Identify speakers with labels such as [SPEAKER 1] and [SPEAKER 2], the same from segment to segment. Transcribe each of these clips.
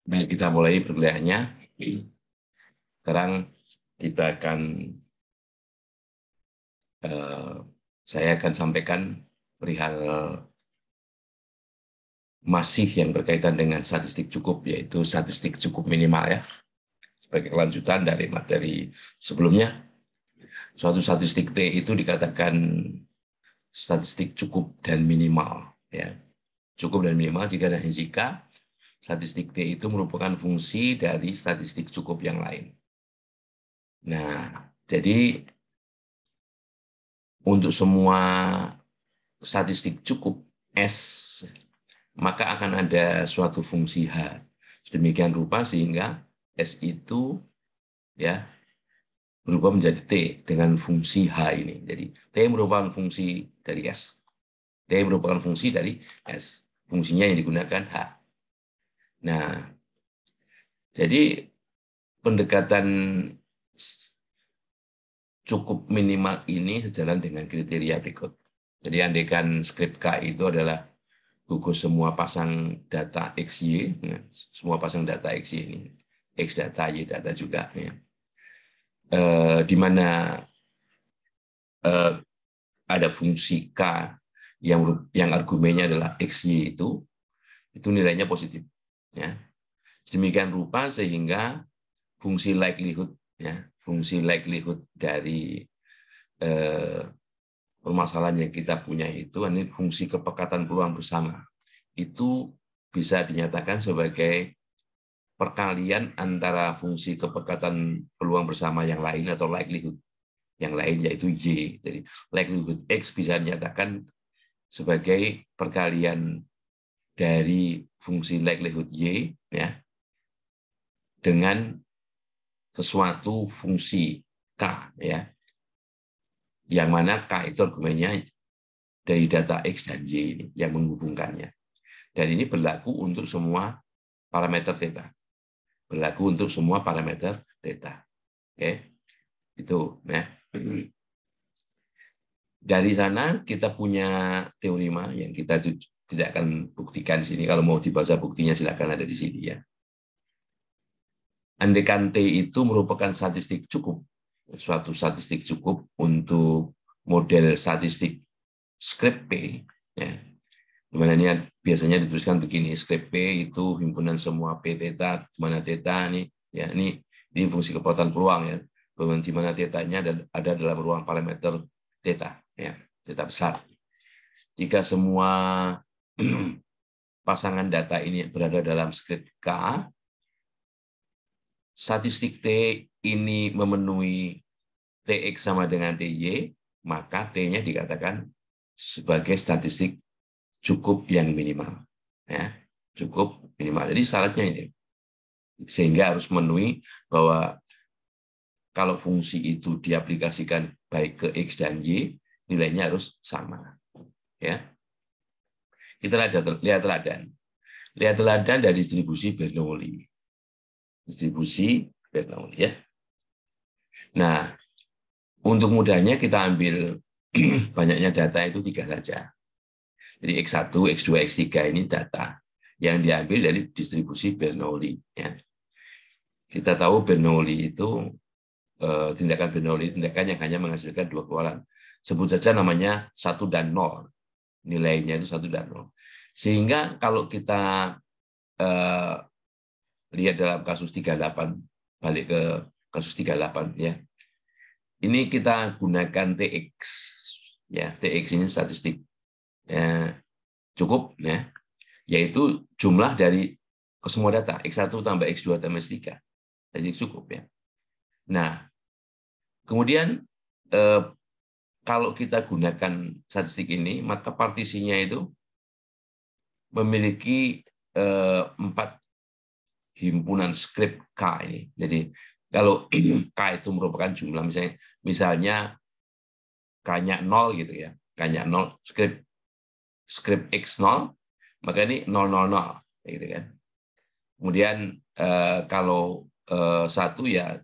[SPEAKER 1] Baik, kita mulai perkuliahannya. Sekarang kita akan saya akan sampaikan perihal masih yang berkaitan dengan statistik cukup, yaitu statistik cukup minimal ya. Sebagai kelanjutan dari materi sebelumnya, suatu statistik T itu dikatakan statistik cukup dan minimal ya. Cukup dan minimal jika dan jika statistik T itu merupakan fungsi dari statistik cukup yang lain. Nah, jadi untuk semua statistik cukup S, maka akan ada suatu fungsi H. Sedemikian rupa sehingga S itu ya berubah menjadi T dengan fungsi H ini. Jadi T merupakan fungsi dari S. T merupakan fungsi dari S. Fungsinya yang digunakan H. Nah, jadi pendekatan cukup minimal ini sejalan dengan kriteria berikut. Jadi andaikan skrip K itu adalah gugus semua pasang data XY, semua pasang data XY ini, X data, Y data juga, ya. Di mana ada fungsi K yang argumennya adalah XY itu nilainya positif. Ya. Demikian rupa sehingga fungsi likelihood, ya, fungsi likelihood dari permasalahan yang kita punya itu, ini fungsi kepekatan peluang bersama, itu bisa dinyatakan sebagai perkalian antara fungsi kepekatan peluang bersama yang lain atau likelihood yang lain, yaitu Y. Jadi likelihood X bisa dinyatakan sebagai perkalian dari fungsi likelihood Y ya dengan sesuatu fungsi K ya, yang mana K itu argumennya dari data X dan Y ini yang menghubungkannya. Dan ini berlaku untuk semua parameter theta. Berlaku untuk semua parameter theta. Oke. Itu ya. Dari sana kita punya teorema yang kita tidak akan buktikan di sini. Kalau mau dibaca buktinya silakan ada di sini ya. Andaikan T itu merupakan statistik cukup, suatu statistik cukup untuk model statistik script P, ya. Dimana ini biasanya dituliskan begini, script P itu himpunan semua P theta, di mana theta ini, ya ini fungsi kepekatan peluang ya, di mana theta-nya ada dalam ruang parameter theta, ya, theta besar. Jika semua pasangan data ini berada dalam script K, statistik T ini memenuhi Tx sama dengan Ty, maka T-nya dikatakan sebagai statistik cukup yang minimal. Ya, cukup minimal. Jadi syaratnya ini. Sehingga harus memenuhi bahwa kalau fungsi itu diaplikasikan baik ke X dan Y, nilainya harus sama. Ya. Kita lihat teladan. Lihat teladan dari distribusi Bernoulli. Distribusi Bernoulli ya. Nah, untuk mudahnya kita ambil banyaknya data itu 3 saja. Jadi X1, X2, X3 ini data yang diambil dari distribusi Bernoulli. Ya. Kita tahu Bernoulli itu, tindakan Bernoulli, tindakan yang hanya menghasilkan 2 keluaran. Sebut saja namanya 1 dan 0. Nilainya itu 1 dan 0. Sehingga kalau kita lihat dalam kasus 38, balik ke kasus 38 ya. Ini kita gunakan TX ya, TX ini statistik ya, cukup ya, yaitu jumlah dari ke semua data X1 tambah X2 tambah X3. Jadi cukup ya. Nah, kemudian kalau kita gunakan statistik ini, maka partisinya itu memiliki 4 himpunan script K ini. Jadi kalau K itu merupakan jumlah, misalnya K-nya 0 gitu ya, K-nya 0, script X0, maka ini 000 gitu kan. Kemudian kalau 1 ya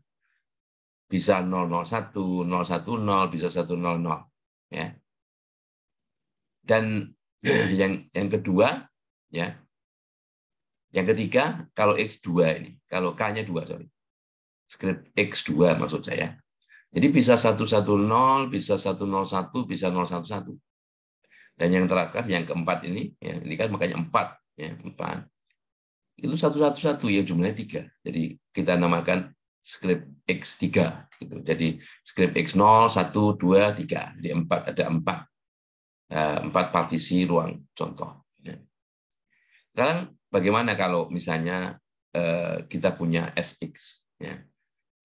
[SPEAKER 1] bisa 001, 010, bisa 100 ya. Dan yang kedua ya, Yang ketiga, kalau X2 ini, kalau K-nya 2, sorry. Script X2 maksud saya. Jadi bisa 110, bisa 101, bisa 011. Dan yang terakhir, yang keempat ini, ya, ini kan makanya 4, ya, 4. Itu 111 yang jumlahnya 3. Jadi kita namakan script X3. Gitu. Jadi script X0, 1, 2, 3. Jadi 4, ada 4. 4 partisi ruang contoh. Ya. Sekarang bagaimana kalau misalnya kita punya SX, ya.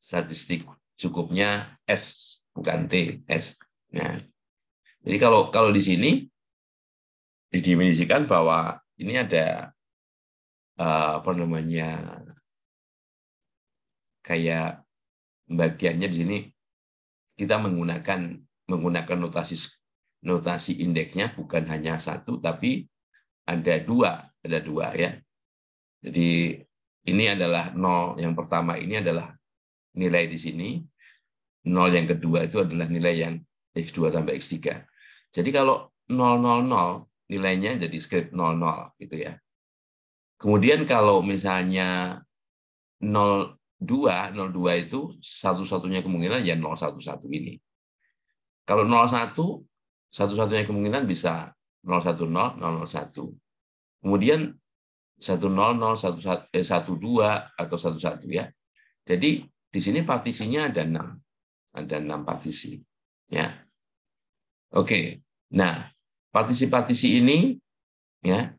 [SPEAKER 1] Statistik cukupnya S, bukan T, S. Nah, jadi kalau di sini didefinisikan bahwa ini ada apa namanya, kayak bagiannya di sini kita menggunakan notasi indeksnya bukan hanya 1 tapi ada 2 ya. Jadi ini adalah 0 yang pertama, ini adalah nilai di sini, 0 yang kedua itu adalah nilai yang X2 tambah X3. Jadi kalau 000 nilainya jadi script 00 gitu ya. Kemudian kalau misalnya 02 itu satu-satunya kemungkinan ya 011 ini. Kalau 01 satu-satunya kemungkinan bisa 010, 001. Kemudian 100, 12 atau 11 ya. Jadi di sini partisinya ada 6. Ada 6 partisi. Ya. Oke. Nah, partisi-partisi ini ya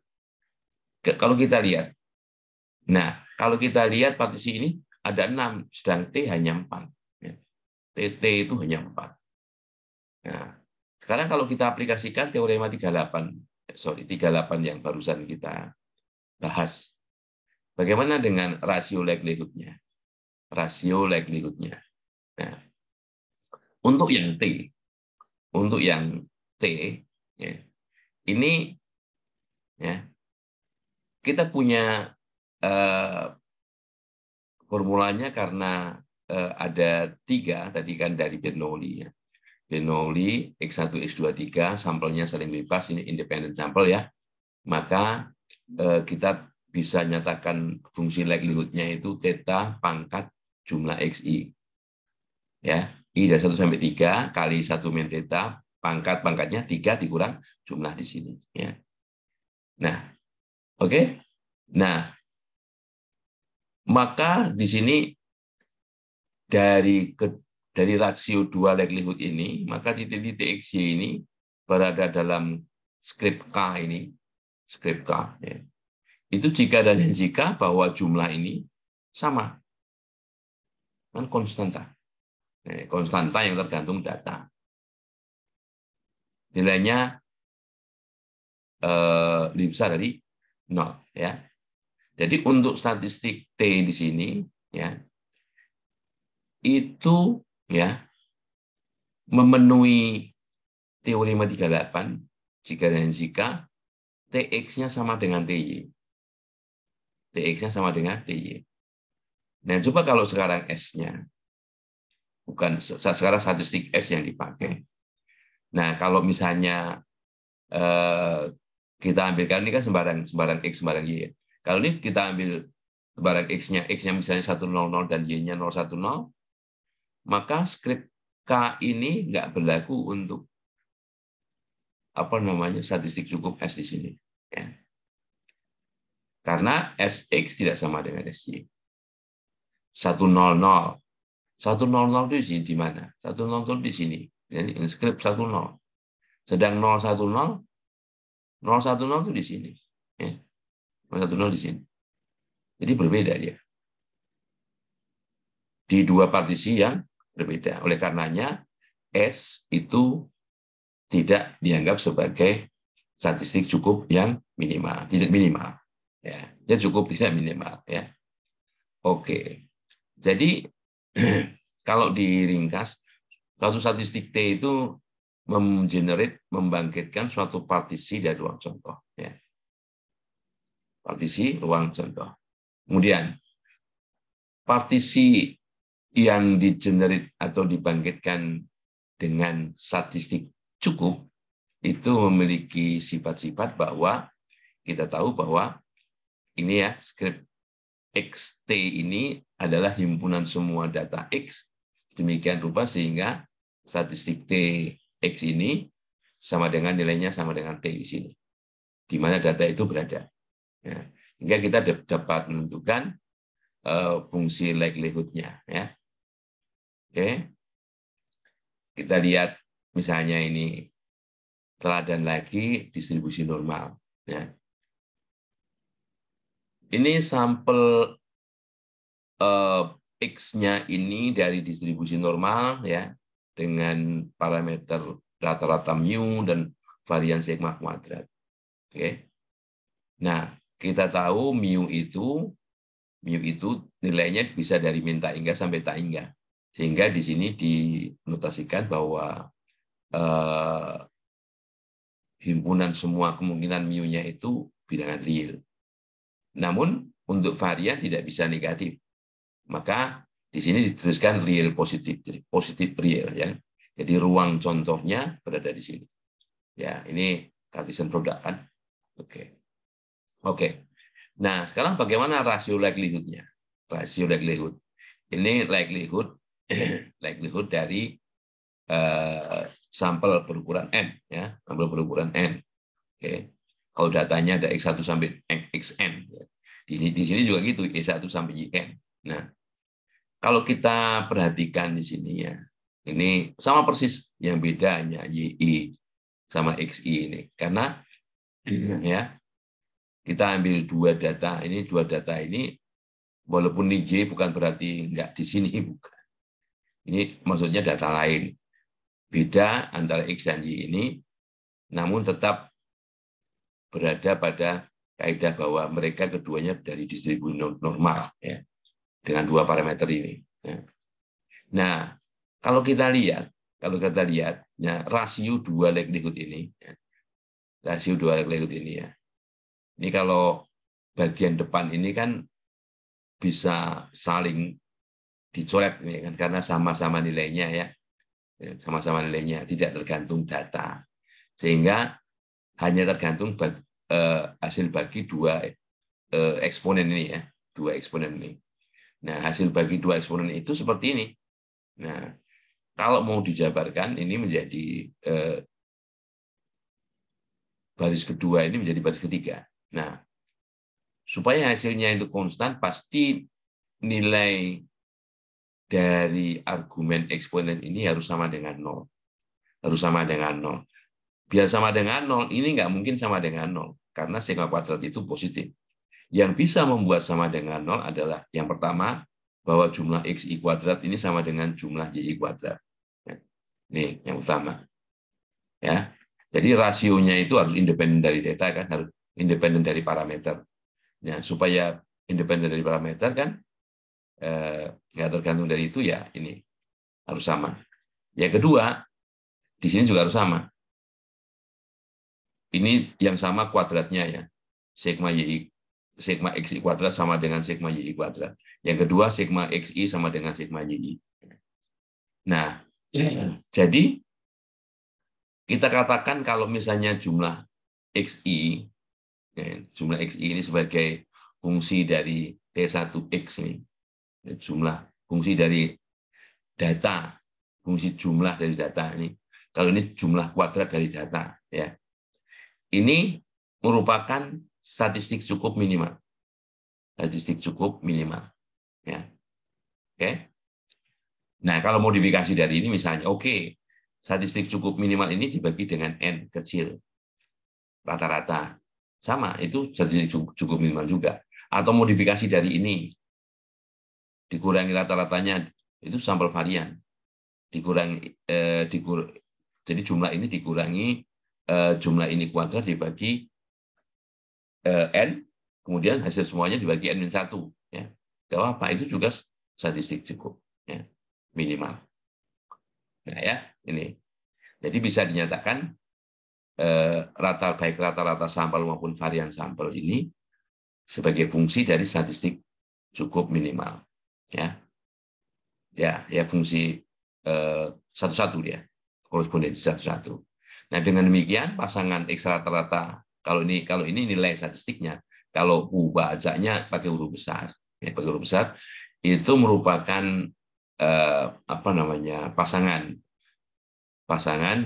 [SPEAKER 1] kalau kita lihat. Nah, kalau kita lihat partisi ini ada 6, sedang T hanya 4. Ya. TT itu hanya 4. Nah, sekarang kalau kita aplikasikan teorema 38 yang barusan kita bahas. Bagaimana dengan rasio likelihood-nya? Rasio likelihood-nya. Nah, untuk yang T, ya, ini ya kita punya formulanya karena ada 3 tadi kan dari Bernoulli ya. Bernoulli X1 X2 3 sampelnya saling bebas, ini independent sampel ya. Maka kita bisa nyatakan fungsi likelihood-nya itu theta pangkat jumlah xi. Ya, i dari 1 sampai 3 kali 1 min theta pangkatnya 3 dikurang jumlah di sini ya. Nah, oke. Nah, maka di sini dari rasio 2 likelihood ini, maka titik-titik xy ini berada dalam script K ini, script K ya. Itu jika dan jika bahwa jumlah ini sama. Kan konstanta. Konstanta yang tergantung data. Nilainya lebih besar dari 0 ya. Jadi untuk statistik T di sini ya itu ya memenuhi teorema 38 jika dan jika Tx-nya sama dengan Ty. Tx-nya sama dengan Ty. Nah, coba kalau sekarang S-nya bukan sekarang statistik S yang dipakai. Nah, kalau misalnya kita ambilkan ini kan sembarang X, sembarang Y. Kalau ini kita ambil sembarang X-nya misalnya 100 dan Y-nya 010, maka skrip K ini nggak berlaku untuk apa namanya statistik cukup S di sini. Ya. Karena SX tidak sama dengan SY. 100. 100 itu di mana? 100 di sini. Jadi skrip 10. Sedang 010 itu di sini. Ya. 010 di sini. Jadi berbeda dia. Di dua partisi yang berbeda. Oleh karenanya, S itu tidak dianggap sebagai statistik cukup yang minimal. Tidak minimal. Ya. Dia cukup, tidak minimal. Ya. Oke. Jadi, kalau diringkas, suatu statistik T itu membangkitkan suatu partisi dari ruang contoh. Ya. Partisi ruang contoh. Kemudian, partisi yang digenerate atau dibangkitkan dengan statistik cukup, itu memiliki sifat-sifat bahwa kita tahu bahwa ini ya, skrip XT ini adalah himpunan semua data X demikian rupa sehingga statistik TX ini sama dengan nilainya sama dengan T di sini, di mana data itu berada. Ya. Hingga kita dapat menentukan fungsi likelihood-nya. Ya. Oke, kita lihat misalnya ini teladan lagi distribusi normal. Ya. Ini sampel X-nya ini dari distribusi normal ya dengan parameter rata-rata mu dan varian sigma kuadrat. Oke. Nah, kita tahu mu itu nilainya bisa dari min tak hingga sampai tak hingga. Sehingga di sini dinotasikan bahwa himpunan semua kemungkinan mu-nya itu bilangan real. Namun untuk varian tidak bisa negatif. Maka di sini dituliskan real positif, jadi positif real ya. Jadi ruang contohnya berada di sini. Ya, ini Cartesian product kan. Oke. Oke. Nah, sekarang bagaimana rasio likelihood-nya? Rasio likelihood. Ini likelihood dari sampel berukuran n ya, sampel berukuran n. Oke. Kalau datanya ada x1 sampai xn ya. Di sini juga gitu, y1 sampai yn. Nah, kalau kita perhatikan di sini ya, ini sama persis, yang beda hanya yi sama xi ini. Karena ya kita ambil dua data ini, walaupun ini y bukan berarti enggak di sini, bukan. Ini maksudnya data lain. Beda antara x dan y ini, namun tetap berada pada kaidah bahwa mereka keduanya dari distribusi normal ya, dengan dua parameter ini. Nah, kalau kita lihat ya, rasio dua likelihood ini ya. Ini kalau bagian depan ini kan bisa saling dicoret ini kan, karena sama-sama nilainya ya, sama-sama nilainya, tidak tergantung data, sehingga hanya tergantung hasil bagi dua eksponen ini ya, dua eksponen ini. Nah, hasil bagi dua eksponen itu seperti ini. Nah, kalau mau dijabarkan ini menjadi baris kedua ini menjadi baris ketiga. Nah, supaya hasilnya itu konstan, pasti nilai dari argumen eksponen ini harus sama dengan 0. Harus sama dengan 0. Biar sama dengan 0, ini nggak mungkin sama dengan 0, karena sigma kuadrat itu positif. Yang bisa membuat sama dengan 0 adalah yang pertama, bahwa jumlah xi kuadrat ini sama dengan jumlah yi kuadrat. Ini yang utama. Ya. Jadi rasionya itu harus independen dari data kan, harus independen dari parameter. Ya, supaya independen dari parameter kan nggak tergantung dari itu ya, ini harus sama. Yang kedua, di sini juga harus sama. Ini yang sama kuadratnya ya. Sigma xi kuadrat sama dengan sigma yi kuadrat. Yang kedua, sigma xi sama dengan sigma yi. Nah, jadi kita katakan kalau misalnya jumlah xi, jumlah xi ini sebagai fungsi dari T1x ini, jumlah fungsi dari data, fungsi jumlah dari data ini. Kalau ini jumlah kuadrat dari data, ya. Ini merupakan statistik cukup minimal. Statistik cukup minimal, ya. Oke. Nah, kalau modifikasi dari ini misalnya, oke, statistik cukup minimal ini dibagi dengan n kecil, rata-rata. Sama, itu statistik cukup minimal juga. Atau modifikasi dari ini, dikurangi rata-ratanya, itu sampel varian. Jadi jumlah ini dikurangi jumlah ini kuadrat dibagi n, kemudian hasil semuanya dibagi n-1. Ya. Gak apa, itu juga statistik cukup ya, minimal. Nah ya, ini. Jadi bisa dinyatakan baik rata-rata sampel maupun varian sampel ini sebagai fungsi dari statistik cukup minimal. Ya fungsi satu-satu ya, korespondensi satu-satu. Nah dengan demikian pasangan X rata-rata, kalau ini nilai statistiknya, Kalau bacanya pakai huruf besar, ya, pakai huruf besar itu merupakan apa namanya pasangan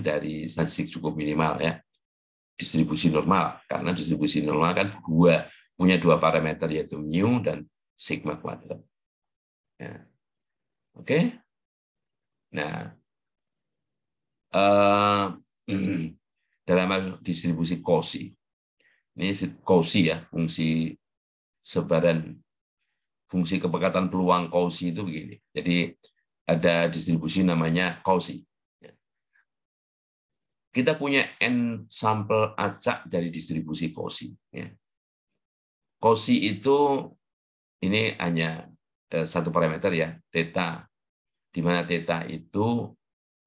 [SPEAKER 1] dari statistik cukup minimal ya, distribusi normal, karena distribusi normal kan punya dua parameter yaitu mu dan sigma kuadrat. Ya. Oke, nah dalam hal distribusi Cauchy, ini Cauchy ya, fungsi sebaran, fungsi kepekatan peluang Cauchy itu begini. Jadi ada distribusi namanya Cauchy. Kita punya n sampel acak dari distribusi Cauchy. Cauchy itu ini hanya satu parameter ya, theta, di mana theta itu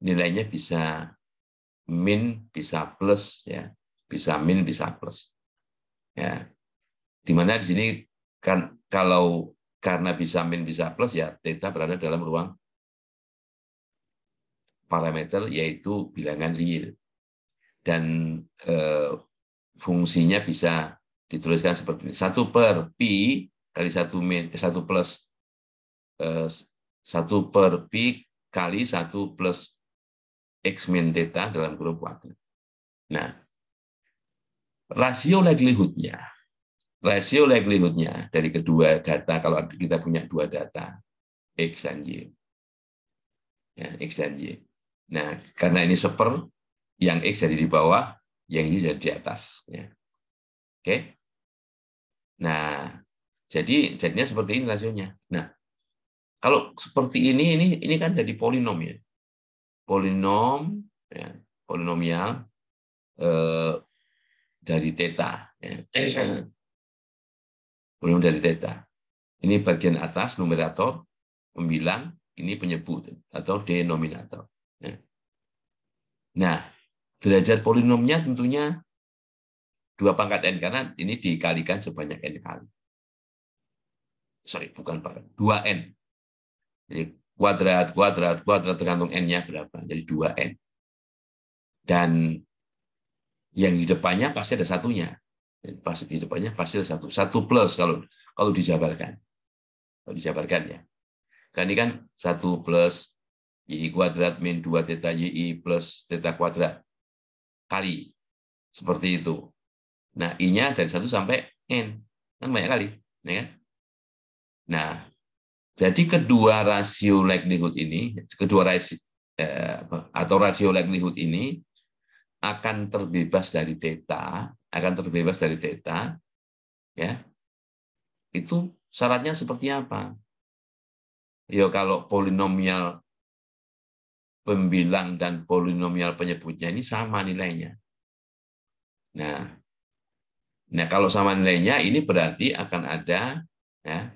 [SPEAKER 1] nilainya bisa min, bisa plus, ya, bisa min, bisa plus, ya. Di mana di sini kan kalau karena bisa min, bisa plus, ya theta berada dalam ruang parameter yaitu bilangan real, dan fungsinya bisa dituliskan seperti ini: 1 per pi kali 1 min 1 plus 1 per pi kali 1 plus x min theta dalam kurung kuadrat. Nah, rasio likelihood-nya dari kedua data, kalau kita punya dua data x dan y, ya, x dan y. Nah, karena ini seper, yang x jadi di bawah, yang y jadi di atas. Ya. Oke. Nah, jadinya seperti ini rasionya. Nah, kalau seperti ini kan jadi polinom ya. Polinom, ya, polinomial dari theta. Ya. Polinom dari theta. Ini bagian atas numerator, pembilang, ini penyebut atau denominator. Ya. Nah, derajat polinomnya tentunya 2 pangkat n, karena ini dikalikan sebanyak n kali. Sorry, bukan pangkat, 2n. Jadi kuadrat tergantung n-nya berapa. Jadi 2n. Dan yang di depannya pasti ada satunya. Pasti di depannya pasti ada satu. 1 plus kalau dijabarkan. Kalau dijabarkan ya. Kan ini kan 1 plus y kuadrat min 2 theta y plus theta kuadrat kali. Seperti itu. Nah, I-nya dari 1 sampai n. Kan banyak kali. Ya kan? Nah, jadi kedua rasio likelihood ini, atau rasio likelihood ini akan terbebas dari theta, ya. Itu syaratnya seperti apa? Ya, kalau polinomial pembilang dan polinomial penyebutnya ini sama nilainya. Nah, kalau sama nilainya, ini berarti akan ada, ya.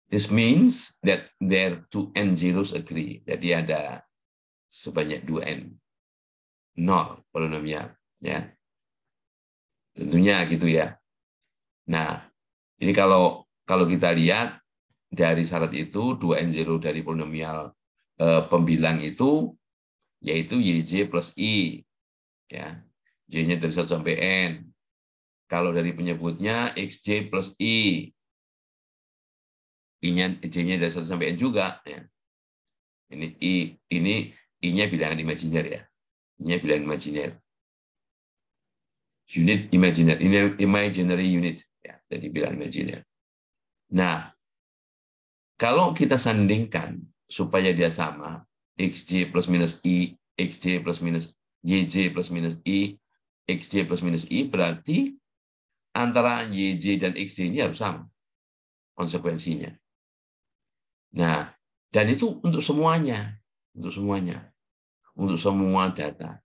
[SPEAKER 1] This means that there two n zeros agree. Jadi ada sebanyak 2n, 0 polinomial, ya. Tentunya gitu ya. Nah, ini kalau kita lihat dari syarat itu 2n0 dari polinomial pembilang itu yaitu yj plus i, ya. J-nya dari 1 sampai n. Kalau dari penyebutnya xj plus i. J-nya dari 1 sampai n juga, ya. Ini I-nya bilangan imajiner ya. I-nya bilangan imajiner. Unit imajiner, ini imaginary unit ya, jadi bilangan imajiner. Nah, kalau kita sandingkan supaya dia sama, xj plus minus i, xj plus minus yj plus minus i, xj plus minus i, berarti antara yj dan xj ini harus sama konsekuensinya. Nah, dan itu untuk semuanya, untuk semua data.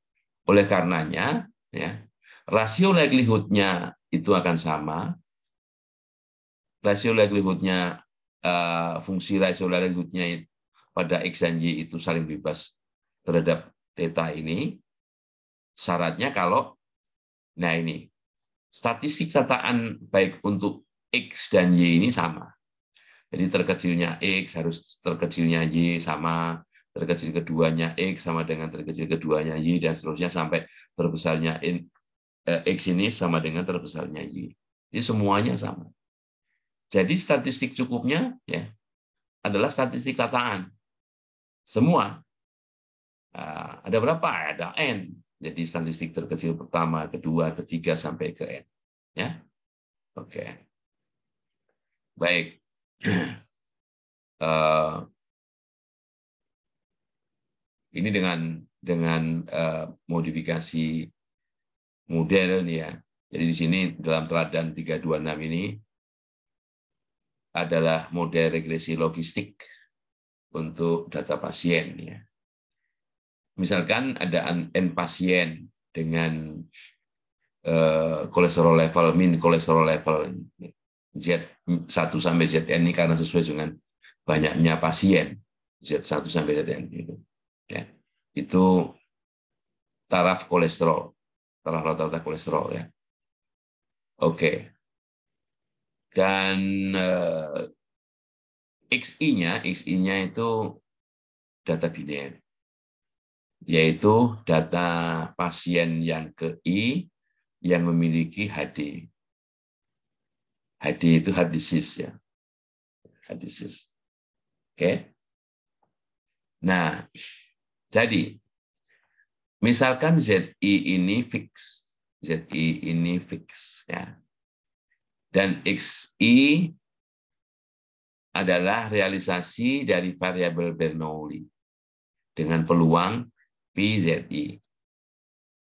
[SPEAKER 1] Oleh karenanya, ya, rasio likelihood-nya itu akan sama. Rasio likelihood-nya, fungsi rasio likelihood-nya pada x dan y itu saling bebas terhadap theta ini. Syaratnya kalau, nah ini, statistik tataan baik untuk x dan y ini sama. Jadi terkecilnya x harus terkecilnya y sama, terkecil keduanya x sama dengan terkecil keduanya y, dan seterusnya sampai terbesarnya x ini sama dengan terbesarnya y. Jadi semuanya sama. Jadi statistik cukupnya ya adalah statistik tataan. Semua. Ada berapa? Ada N. Jadi statistik terkecil pertama, kedua, ketiga, sampai ke N. Ya, oke. Baik. Ini dengan modifikasi model nih ya. Jadi di sini dalam teladan 326 ini adalah model regresi logistik untuk data pasien ya. Misalkan ada N pasien dengan kolesterol level, min kolesterol level Z1 sampai Zn ini karena sesuai dengan banyaknya pasien Z1 sampai Zn itu. Ya. Itu taraf kolesterol, taraf rata-rata kolesterol ya. Oke. Dan XI-nya itu data biner, yaitu data pasien yang ke I yang memiliki HD. HD itu heart disease ya. Heart disease. Oke. Nah, jadi misalkan ZI ini fix. ZI ini fix ya. Dan XI adalah realisasi dari variabel Bernoulli dengan peluang PZI.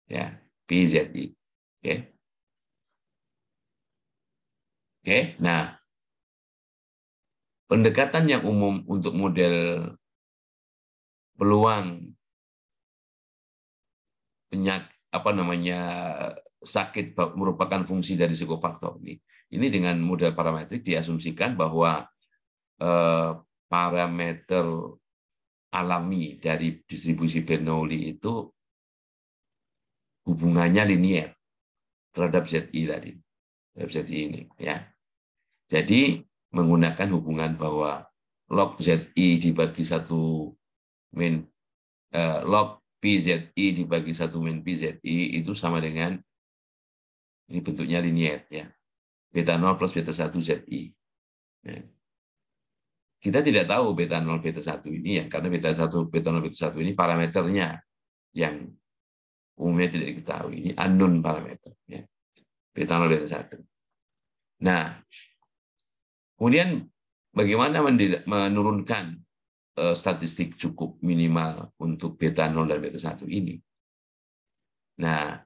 [SPEAKER 1] Ya, PZI. Oke. Oke, nah pendekatan yang umum untuk model peluang sakit merupakan fungsi dari psikofaktor ini. Ini dengan model parametrik diasumsikan bahwa parameter alami dari distribusi Bernoulli itu hubungannya linier terhadap ZI tadi, terhadap ZI ini ya. Jadi menggunakan hubungan bahwa log ZI dibagi 1 min log PZI dibagi 1 min PZI itu sama dengan ini bentuknya linier ya. Beta 0 plus beta 1 ZI. Ya. Kita tidak tahu beta 0 beta 1 ini ya karena beta 0 beta 1 ini parameternya yang umumnya tidak diketahui. Ini unknown parameter ya. Beta 0 beta 1. Nah, kemudian bagaimana menurunkan statistik cukup minimal untuk beta 0 dan beta 1 ini? Nah,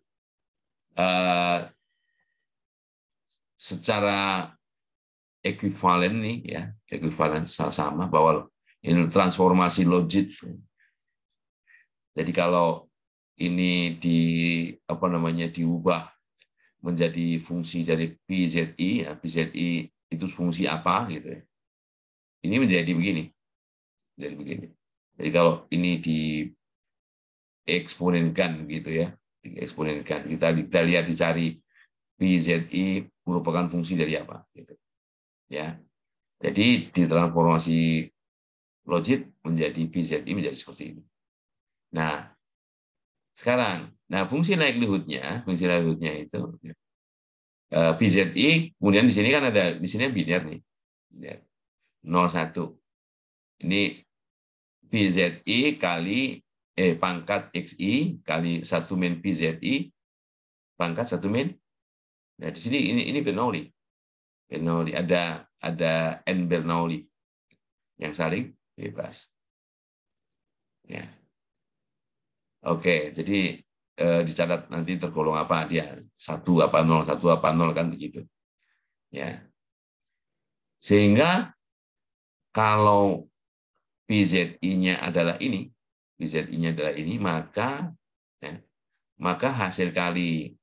[SPEAKER 1] secara ekuivalen nih ya, ekuivalen sama bahwa ini transformasi logit. Jadi kalau ini diubah menjadi fungsi dari PZI, ya, PZI itu fungsi apa gitu ya. Ini menjadi begini. Jadi begini. Jadi kalau ini dieksponenkan gitu ya, dieksponenkan kita lihat dicari PZI merupakan fungsi dari apa gitu. Ya. Jadi ditransformasi logit menjadi PZI menjadi seperti ini. Nah, sekarang fungsi likelihood-nya itu PZI, kemudian di sini kan ada di sini biner nih. 01. Ini PZI kali pangkat XI kali 1 min PZI pangkat 1 min. Nah, di sini ini Bernoulli. Bernoulli ada N Bernoulli yang saling bebas. Ya. Oke, jadi dicatat nanti tergolong apa dia 1 apa 0 kan begitu. Ya. Sehingga kalau PZI-nya adalah ini, maka hasil kali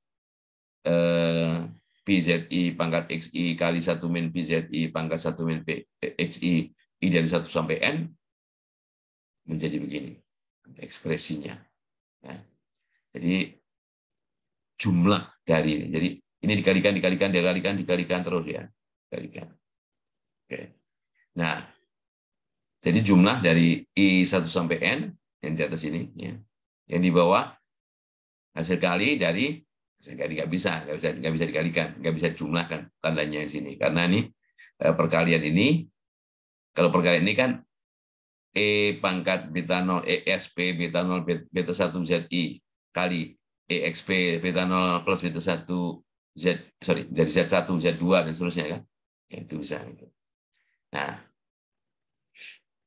[SPEAKER 1] PZI pangkat XI kali 1 min PZI pangkat 1 min XI I dari 1 sampai N menjadi begini ekspresinya. Ya. Jadi jumlah dari ini. Jadi ini dikalikan terus ya. Dikalikan. Oke. Nah, jadi jumlah dari I1 sampai N yang di atas ini ya. Yang di bawah hasil kali dari Sehingga nggak bisa dikalikan, nggak bisa dijumlahkan tandanya di sini. Karena ini perkalian ini, kalau perkalian ini kan E pangkat beta 0 EXP beta 0 beta 1 ZI kali EXP beta 0 plus beta 1 dari Z1 Z2 dan seterusnya kan. Ya, itu bisa. Nah,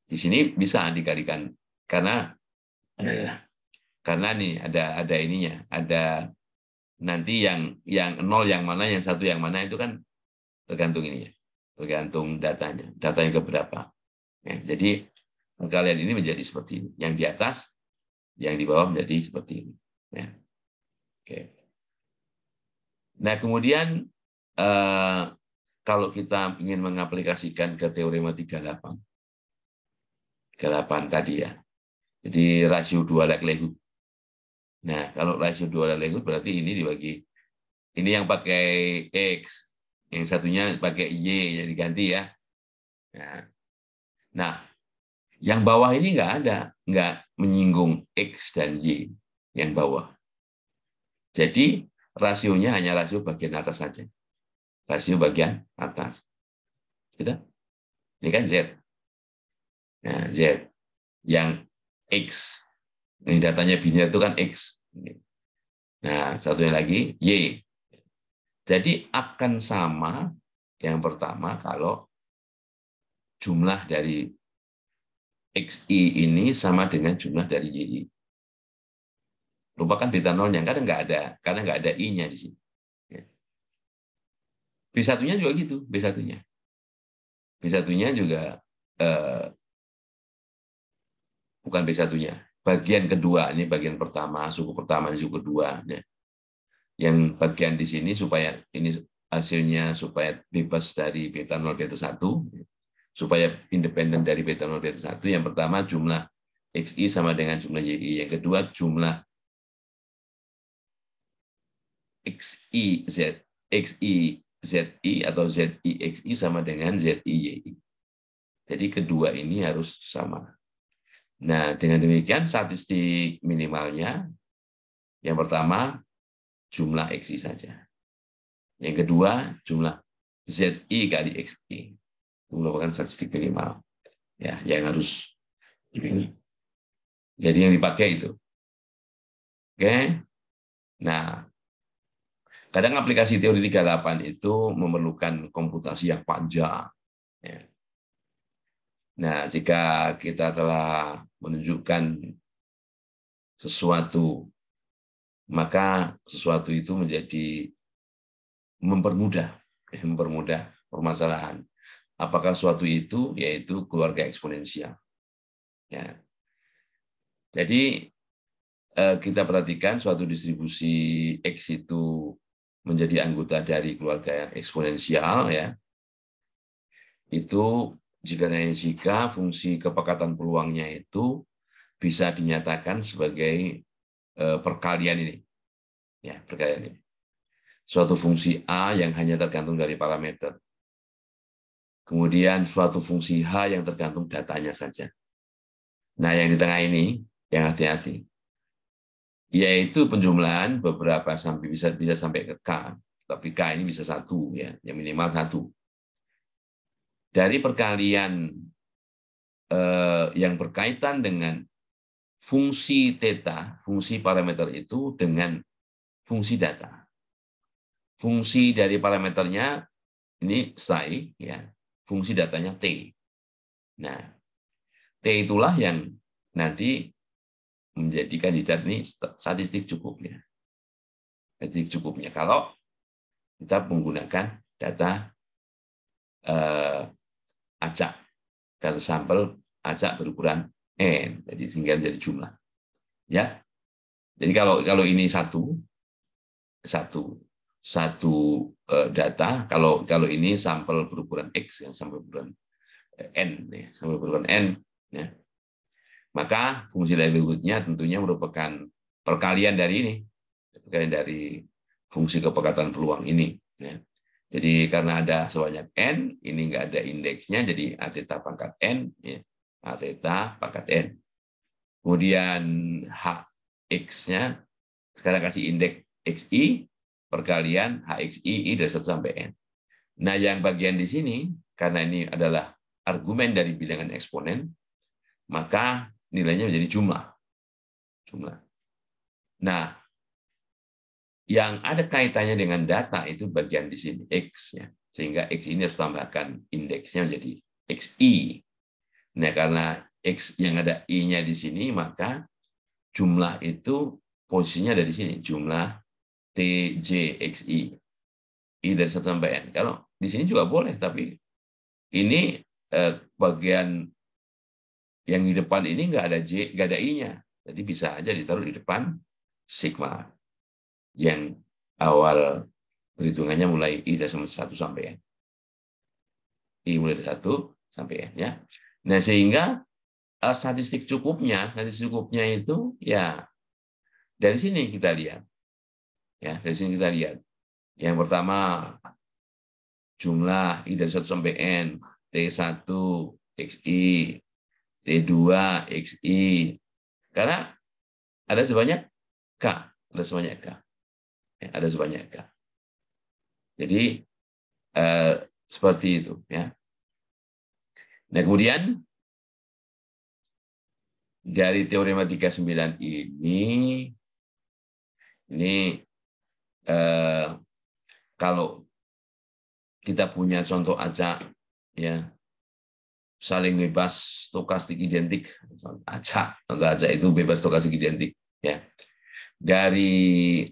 [SPEAKER 1] di sini bisa dikalikan karena nih ada ininya, ada nanti yang nol yang mana, yang satu yang mana itu kan tergantung ininya, tergantung datanya keberapa. Ya, jadi perkalian ini menjadi seperti ini, yang di atas, yang di bawah menjadi seperti ini. Ya. Oke. Nah kemudian kalau kita ingin mengaplikasikan ke teorema 38 tadi ya, jadi rasio 2 likelihood. Nah, kalau rasio 2 likelihood berarti ini dibagi. Ini yang pakai X, yang satunya pakai Y, jadi ganti ya. Nah, yang bawah ini nggak menyinggung X dan Y, yang bawah. Jadi rasionya hanya rasio bagian atas saja. Rasio bagian atas. Gitu? Ini kan Z. Nah, Z. Yang X. Ini datanya biner itu kan X. Nah, satunya lagi Y. Jadi akan sama yang pertama kalau jumlah dari XI ini sama dengan jumlah dari YI. Lupakan beta nolnya, karena nggak ada I-nya di sini. B1-nya juga gitu, B1-nya. B1-nya juga bukan B1-nya. Bagian kedua, ini bagian pertama, suku pertama, suku kedua. Yang bagian di sini supaya ini hasilnya supaya bebas dari beta 0, beta 1, supaya independen dari beta 0, beta 1. Yang pertama jumlah XI sama dengan jumlah YI. Yang kedua jumlah XI ZI atau ZI XI sama dengan ZI YI. Jadi kedua ini harus sama. Nah, dengan demikian statistik minimalnya yang pertama jumlah XI saja. Yang kedua jumlah ZI kali XI. Itu merupakan statistik minimal. Ya, yang harus ini. Jadi yang dipakai itu. Oke. Nah, kadang aplikasi teori 38 itu memerlukan komputasi yang panjang. Ya. Nah, jika kita telah menunjukkan sesuatu, maka sesuatu itu menjadi mempermudah permasalahan. Apakah suatu itu yaitu keluarga eksponensial. Ya. Jadi kita perhatikan suatu distribusi X itu menjadi anggota dari keluarga eksponensial, ya. Itu jika fungsi kepekatan peluangnya itu bisa dinyatakan sebagai perkalian ini. Ya, perkalian ini. Suatu fungsi A yang hanya tergantung dari parameter. Kemudian suatu fungsi H yang tergantung datanya saja. Nah, yang di tengah ini, yang hati-hati. Yaitu penjumlahan beberapa sampai bisa sampai ke K. Tapi K ini bisa 1, ya, yang minimal 1. Dari perkalian yang berkaitan dengan fungsi theta, fungsi parameter itu dengan fungsi data. Fungsi dari parameternya ini psi, ya. Fungsi datanya t. Nah, t itulah yang nanti menjadi kandidat nih statistik cukupnya. Statistik cukupnya kalau kita menggunakan data acak, data sampel acak berukuran n, jadi sehingga menjadi jumlah. Ya, jadi kalau ini satu data, kalau ini sampel berukuran x, yang sampel berukuran n, ya, sampel berukuran n, ya, maka fungsi likelihood-nya tentunya merupakan perkalian dari ini, perkalian dari fungsi kepekatan peluang ini. Ya. Jadi karena ada sebanyak n, ini nggak ada indeksnya, jadi a theta pangkat n, ya, a theta pangkat n. Kemudian h x-nya sekarang kasih indeks xi, perkalian HXI I dari 1 sampai N. Nah, yang bagian di sini, karena ini adalah argumen dari bilangan eksponen, maka nilainya menjadi jumlah. Nah, yang ada kaitannya dengan data itu bagian di sini, X-nya. Sehingga X ini harus tambahkan indeksnya menjadi XI. Nah, karena X yang ada I-nya di sini, maka jumlah itu posisinya ada di sini. Jumlah TJXI. I dari 1 sampai N. Kalau di sini juga boleh, tapi ini bagian yang di depan ini nggak ada J, nggak ada I-nya. Jadi bisa aja ditaruh di depan sigma. Yang awal perhitungannya mulai I dari 1 sampai N. I mulai dari 1 sampai N. Ya. Nah, sehingga statistik cukupnya itu ya dari sini kita lihat. Ya, dari sini kita lihat. Yang pertama, jumlah I dari 1 sampai N, T1 XI, T2 XI. Karena ada sebanyak K. Ada sebanyak K. Ya, ada sebanyak K. Jadi, seperti itu. Ya. Nah, kemudian, dari teorema 39 ini kalau kita punya contoh acak, ya, saling bebas stokastik identik, acak, contoh acak itu bebas stokastik identik, ya, dari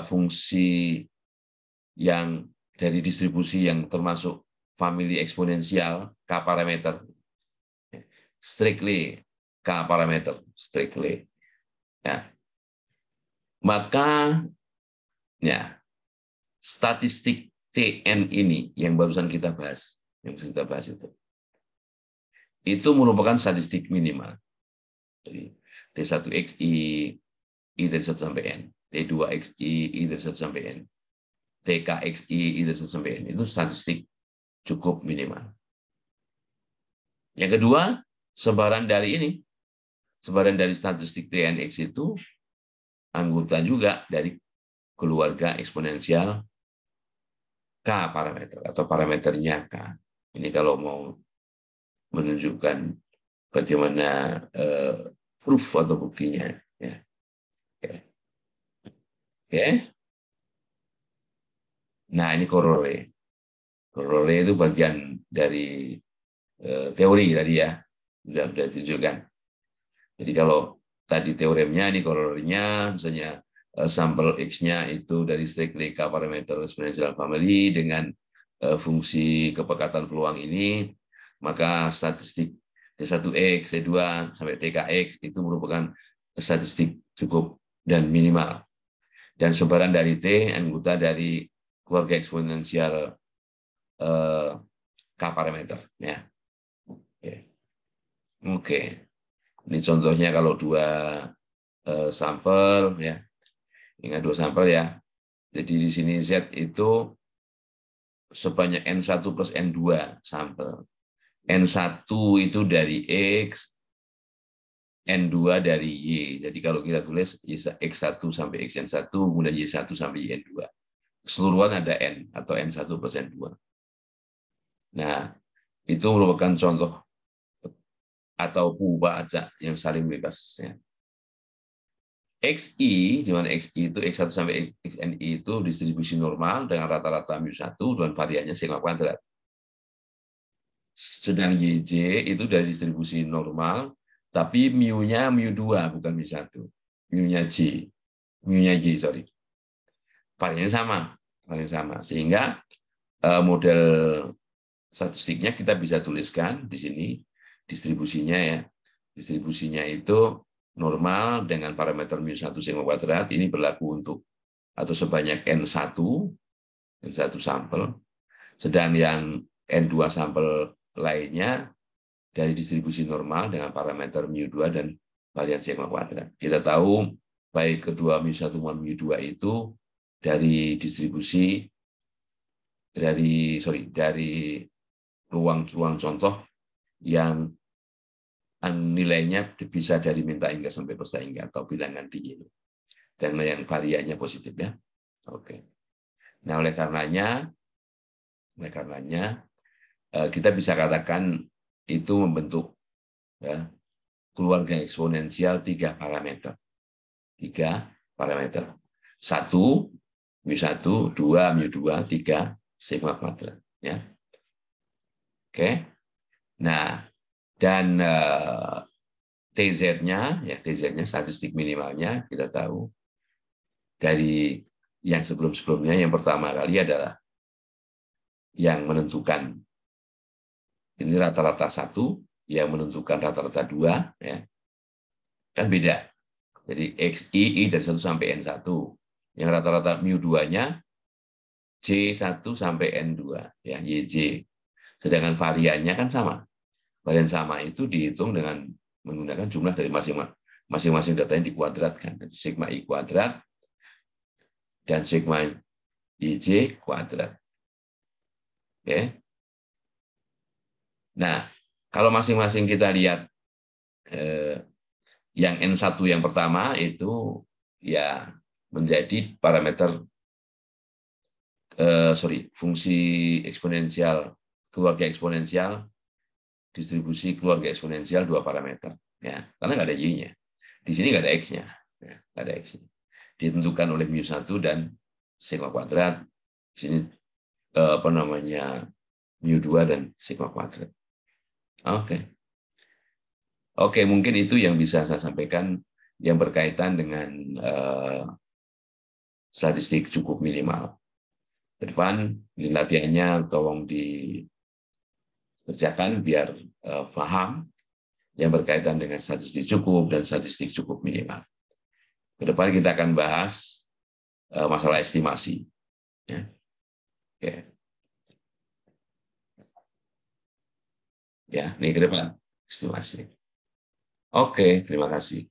[SPEAKER 1] fungsi yang dari distribusi yang termasuk famili eksponensial K parameter, strictly K parameter, strictly, ya, maka ya statistik TN ini yang barusan kita bahas, itu merupakan statistik minimal. Jadi T1XI, I dari 1 sampai N, T2XI, I dari 1 sampai N, TKXI, I dari 1 sampai N, itu statistik cukup minimal. Yang kedua, sebaran dari statistik TNX itu anggota juga dari keluarga eksponensial K parameter atau parameternya K. Ini kalau mau menunjukkan bagaimana proof atau buktinya. Ya. Oke. Nah, ini korole. Korole itu bagian dari teori tadi ya. Sudah ditunjukkan. Jadi kalau tadi teoremnya, ini korolenya, misalnya sampel X-nya itu dari strictly K parameter exponential family dengan fungsi kepekatan peluang ini, maka statistik T1X, T2, sampai TKX itu merupakan statistik cukup dan minimal. Dan sebaran dari T, anggota dari keluarga eksponensial K parameter. Ya. Oke. Ini contohnya kalau 2 sampel, ya. Ingat 2 sampel ya. Jadi di sini Z itu sebanyak N1 plus N2 sampel. N1 itu dari X, N2 dari Y. Jadi kalau kita tulis X1 sampai XN1, kemudian Y1 sampai YN2. Keseluruhan ada N atau N1 plus N2. Nah, itu merupakan contoh atau pubah acak yang saling bebas. Ya. XI, di mana XI itu X1 sampai XNI itu distribusi normal dengan rata-rata mu1 dan variannya sigma kuadrat. Sedang YJ itu dari distribusi normal, tapi mu-nya mu2 bukan mu1. Mu-nya J. Mu-nya Y, sorry. Variannya sama. Sehingga model statistiknya kita bisa tuliskan di sini distribusinya ya. Distribusinya itu normal dengan parameter mu1 sigma kuadrat. Ini berlaku untuk atau sebanyak N1 sampel. Sedang yang N2 sampel lainnya dari distribusi normal dengan parameter mu2 dan varian sigma kuadrat. Kita tahu baik kedua mu1 maupun mu2 itu dari distribusi dari ruang contoh yang nilainya bisa dari minta hingga sampai peserta hingga atau bilangan di ini. Dan yang variannya positif ya. Oke. Nah, oleh karenanya kita bisa katakan itu membentuk ya, keluarga eksponensial 3 parameter. 3 parameter. 1, mu1, 2, mu2, 3, sigma kuadrat. Ya. Oke. Nah, dan TZ-nya, ya TZ-nya statistik minimalnya kita tahu dari yang sebelum-sebelumnya. Yang pertama kali adalah yang menentukan ini rata-rata 1, yang menentukan rata-rata 2, ya. Kan beda. Jadi XI dari 1 sampai N1. Yang rata-rata mu2-nya J1 sampai N2, ya, YJ. Sedangkan variannya kan sama. Varian sama itu dihitung dengan menggunakan jumlah dari masing-masing data yang dikuadratkan. Sigma I kuadrat dan sigma IJ kuadrat. Oke. Nah, kalau masing-masing kita lihat yang N1 yang pertama itu ya menjadi parameter fungsi eksponensial, keluarga eksponensial, distribusi keluarga eksponensial 2 parameter. Ya, karena nggak ada Y-nya. Di sini nggak ada X-nya. Ya, nggak ada X-nya. Ditentukan oleh mu1 dan sigma kuadrat. Di sini mu2 dan sigma kuadrat. Oke. Oke, mungkin itu yang bisa saya sampaikan yang berkaitan dengan statistik cukup minimal. Ke depan, ini latihannya tolong dikerjakan biar paham yang berkaitan dengan statistik cukup dan statistik cukup minimal. Ke depan kita akan bahas masalah estimasi. Ya. Oke. Ya, ini ke depan estimasi. Oke, terima kasih.